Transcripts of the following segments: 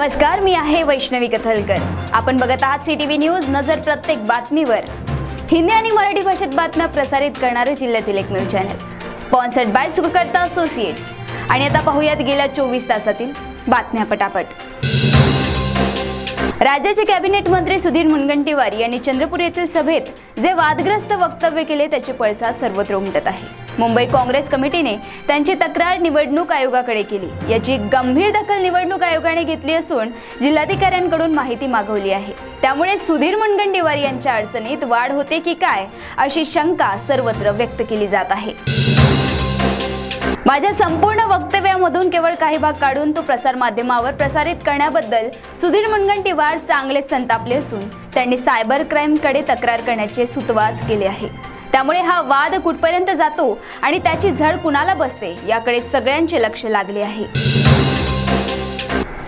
नमस्कार, मी आहे वैष्णवी कथलकर। आपण बघत आहात सीटीव्ही न्यूज। नजर प्रत्येक बातमीवर। हिंदी आणि मराठी भाषेत बातम्या प्रसारित करणारे जिल्ह्यातील एकमेव channel, sponsored by Sukhkarta associates. आणि आता पाहूयात गेल्या 24 तासातील बातम्या पटापट। राज्याचे कॅबिनेट मंत्री सुधीर मुनगंटीवार यांनी चंद्रपूर येथील सभेत जे वादग्रस्त वक्तव्य केले त्याचे पडसाद सर्वत्र उमटत आहे। मुंबई काँग्रेस कमिटीने त्यांची तक्रार निवडणूक आयोगाकडे केली। याची गंभीर दखल निवडणूक आयोगाने घेतली असून जिल्हाधिकाऱ्यांकडून माहिती मागवली आहे। त्यामुळे सुधीर मुनगंटीवार यांच्या अडचणीत वाढ होते की काय अशी शंका सर्वत्र व्यक्त केली जात आहे। माझ्या संपूर्ण वक्तव्यामधून केवळ काही भाग काढून तो प्रसार माध्यमावर प्रसारित करण्याबद्दल सुधीर मुनगंटीवार चांगले संतापले असून त्यांनी सायबर क्राईमकडे तक्रार करण्याचे सुतवाच केले आहे। त्यामुळे हा वाद कुठपर्यंत जातो आणि त्याची झळ कुणाला बसते याकडे सगळ्यांचे लक्ष लागले आहे।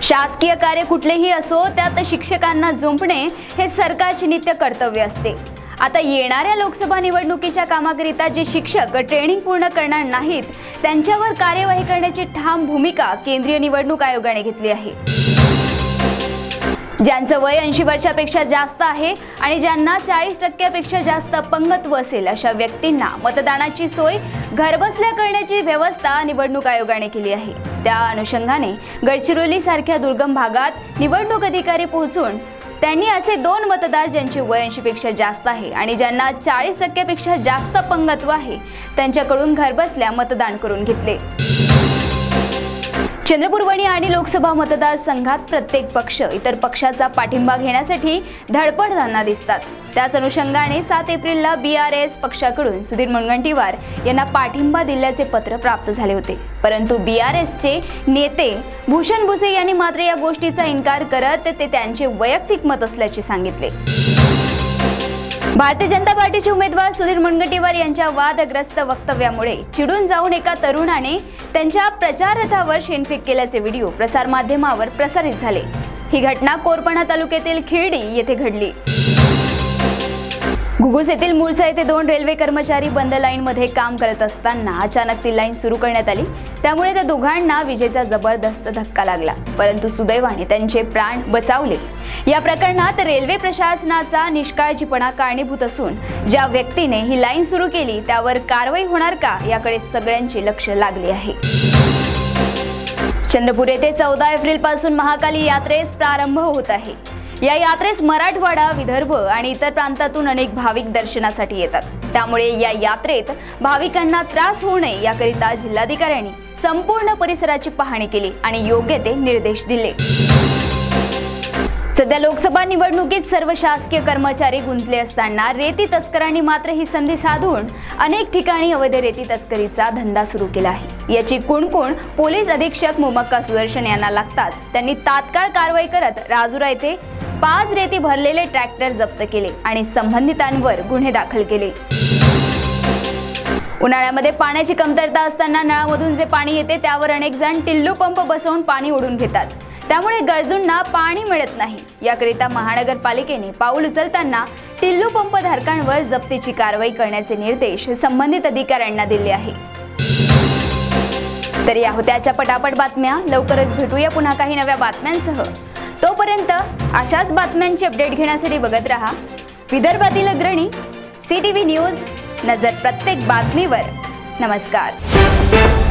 शासकीय कार्य कुठलेही असो त्यात शिक्षकांना जुंपणे हे सरकारचे नित्य कर्तव्य असते। आता येणाऱ्या लोकसभा निवडणुकीच्या कामाकरिता जे शिक्षक ट्रेनिंग पूर्ण करणार नाहीत त्यांच्यावर कार्यवाही करण्याची ठाम भूमिका केंद्रीय निवडणूक आयोगाने घेतली आहे। ज्यांचं वय 80 वर्षापेक्षा जास्त आहे आणि ज्यांना 40% जास्त अपंगत्व असेल अशा व्यक्तींना मतदानाची सोय घरबसल्या करण्याची व्यवस्था निवडणूक आयोगाने केली आहे। त्या अनुषंगाने गडचिरोली सारख्या दुर्गम भागात निवडणूक अधिकारी पोहोचून त्यांनी असे 2 मतदार ज्यांचे वय 80 पेक्षा जास्त आहे आणि ज्यांना 40% जास्त अपंगत्व आहे त्यांच्याकडून घरबसल्या मतदान करून घेतले। चंद्रपूर वणी आणि लोकसभा मतदारसंघात प्रत्येक पक्ष इतर पक्षाचा पाठिंबा घेण्यासाठी धडपडताना दिसतात। त्याच अनुषंगाने 7 एप्रिलला BRS पक्षाकडून सुधीर मुनगंटीवार यांना पाठिंबा दिल्याचे पत्र प्राप्त झाले होते। परंतु BRSचे नेते भूषण भुसे यांनी मात्र या गोष्टीचा इन्कार करत ते त्यांचे वैयक्तिक मत असल्याचे सांगितले। भारतीय जनता पार्टीचे उमेदवार सुधीर मुनगंटीवार यांच्या वादग्रस्त वक्तव्यामुळे चिडून जाऊन एका तरुणाने त्यांच्या प्रचार रथावर शेणफेक केल्याचे व्हिडिओ प्रसार माध्यमावर प्रसारित झाले। ही घटना कोरपणा तालुक्यातील खिरडी येथे घडली। घुगुस येथील मुळसा येथे 2 रेल्वे कर्मचारी बंद लाईनमध्ये काम करत असताना अचानक ती लाईन सुरू करण्यात आली। त्यामुळे त्या दोघांना विजेचा जबरदस्त धक्का लागला, परंतु सुदैवाने त्यांचे प्राण बचावले। या प्रकरणात रेल्वे प्रशासनाचा निष्काळजीपणा कारणीभूत असून ज्या व्यक्तीने ही लाईन सुरू केली त्यावर कारवाई होणार का याकडे सगळ्यांचे लक्ष लागले आहे। चंद्रपूर येथे 14 एप्रिल पासून महाकाली यात्रेस प्रारंभ होत आहे। या यात्रेस मराठवाडा, विदर्भ आणि इतर प्रांतातून अनेक भाविक दर्शनासाठी येतात। त्यामुळे या यात्रेत भाविकांना त्रास होऊ नये याकरिता जिल्हाधिकाऱ्यांनी संपूर्ण परिसराची पाहणी केली आणि योग्य ते निर्देश दिले। सध्या लोकसभा निवडणुकीत सर्व शासकीय कर्मचारी गुंतले असताना रेती तस्करांनी मात्र ही संधी साधून अनेक ठिकाणी अवैध रेती तस्करीचा धंदा सुरू केला आहे। याची कुणकुण पोलीस अधीक्षक मुमक्का सुदर्शन यांना लागताच त्यांनी तात्काळ कारवाई करत राजुरा येथे 5 रेती भरलेले ट्रॅक्टर जप्त केले आणि संबंधितांवर गुन्हे दाखल केले। उन्हाळ्यामध्ये पाण्याची कमतरता असताना नळामधून जे पाणी येते त्यावर अनेक जण टिल्लू पंप बसवून पाणी ओढून घेतात। त्यामुळे गरजूंना पाणी मिळत नाही। याकरिता महानगरपालिकेने पाऊल उचलताना टिल्लू पंप धारकांवर जप्तीची कारवाई करण्याचे निर्देश संबंधित अधिकाऱ्यांना दिले आहे। तर या होत्या आजच्या पटापट बातम्या। लवकरच भेटूया पुन्हा काही नव्या बातम्यांसह। तोपर्यंत अशाच बातम्यांची अपडेट घेण्यासाठी बघत रहा विदर्भातील अग्रणी सीटीव्ही न्यूज। नजर प्रत्येक बातमीवर। नमस्कार।